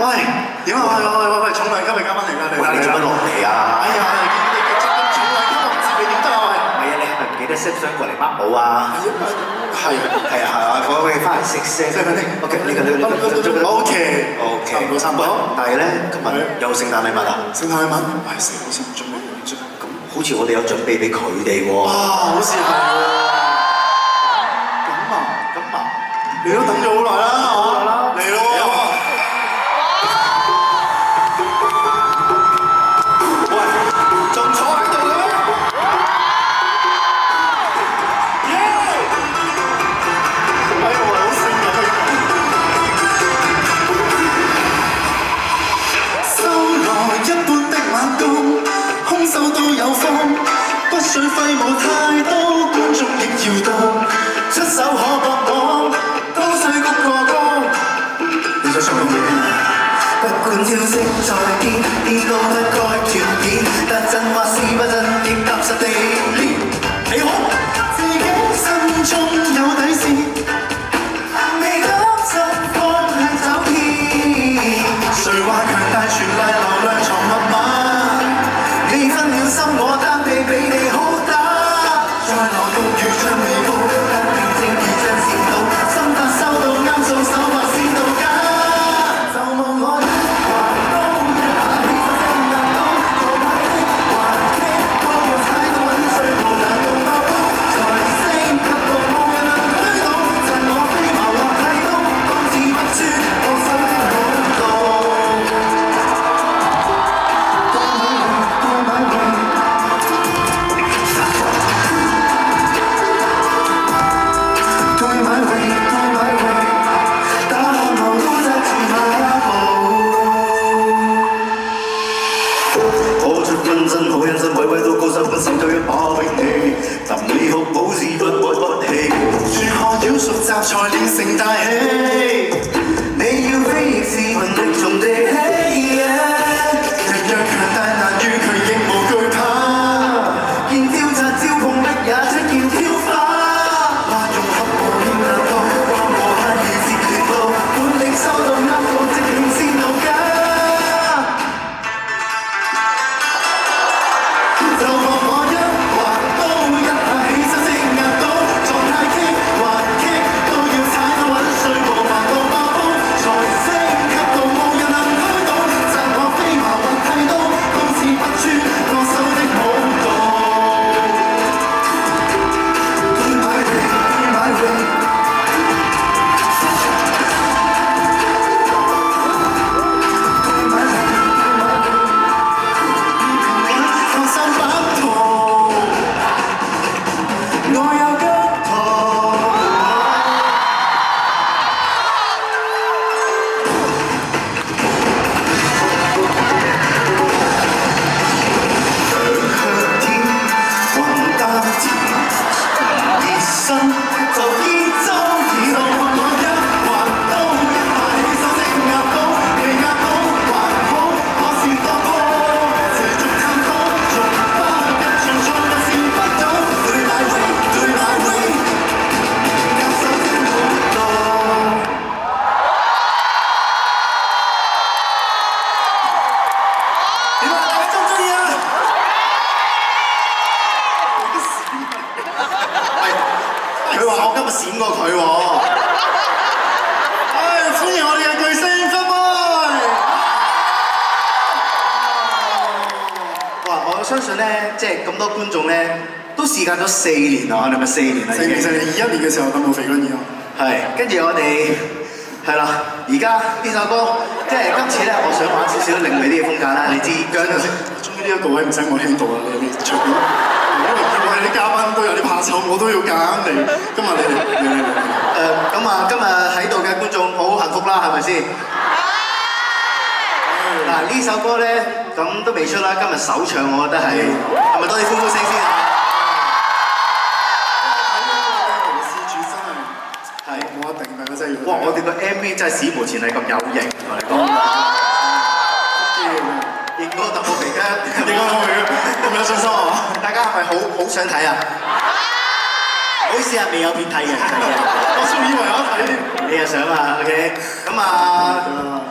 喂，點啊？喂，重量級嘅嘉賓嚟㗎，你你做乜落嚟啊？哎呀，你執咁重量級，我唔知你點得啊？喂，唔係啊，你係咪唔記得 Sam 想過嚟掹我啊？係啊，我哋翻嚟食聲。OK， 你OK，差唔多。但係咧，今日有聖誕禮物啊？聖誕禮物係食好似唔準備咁啫。咁好似我哋有準備俾佢哋喎。好似係喎。咁啊，你都等咗好耐啦，嚟咯！手都有風，不需揮舞太多，觀眾亦搖動，出手可搏我，都需谷過歌。你想做乜嘢？不管招式在邊，邊都不該斷片，但真或是不真，亦踏實地練。你好，自己心中有底線，未敢真方向走偏。誰話強大全賴流量藏密碼？你分了心，我單臂比你好打。再流到如像微步，但平靜如像前度，心法收到啱數，手法先到家。就望我一橫刀，一下起手聲硬刀，做埋的還擊，都要踩到穩碎無難度爆煲，才升級到冇人能推倒，趁我飛茅或剃刀，當自不穿我手的好道。心對一把兵器，臨你學武士不屈不氣，如何妖術雜才練成大器？你要飛亦是憑力從地起，人若強大難於佢亦無懼怕，見招拆招碰壁也出現挑花，話用合和練難度，話無限如是絕路，本領收到啱到即興先到家。時間咗4年啦，你係咪4年啦？4年，21年嘅時候等我肥嗰年啊。係，跟住我哋係啦，而家呢首歌即係今次咧，我想玩少少另類啲嘅風格啦。你知姜就識，終於呢一個位唔使我輕到啦，你隨便。因為見我哋啲嘉賓都有啲怕醜，我都要揀嚟。今日你咁啊，今日喺度嘅觀眾好幸福啦，係咪先？嗱呢首歌咧，咁都未出啦，今日首唱，我覺得係咪多啲歡呼聲先啊？哇！我哋個 MV 真係史無前例咁有型，同你講。應該特步肥嘅，應該咁有信心啊！大家係咪好想睇啊？好意思啊，未有片睇嘅，我仲以為有睇添。你又想啊 ？OK， 咁啊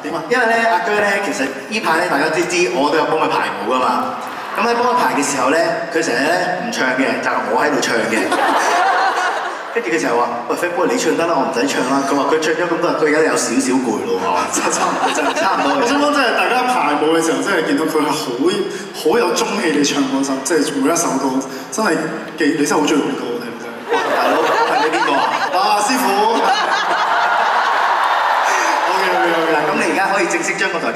點啊？因為咧阿姜咧，其實呢排咧大家都知，我都有幫佢排舞噶嘛。咁喺幫佢排嘅時候咧，佢成日咧唔唱嘅，就係我喺度唱嘅。跟住佢成日話：喂 Fat Boy 你唱得啦，我唔使唱啦。佢話佢唱咗咁多日，佢而家有少少攰咯喎。差唔多。我想講真係大家排舞嘅時候，真係見到佢係好有中氣地唱嗰首，即係每一首歌真係你真係好中意佢歌，聽唔聽？大佬係你邊個啊？師傅。OK， 咁你而家可以正式將個台。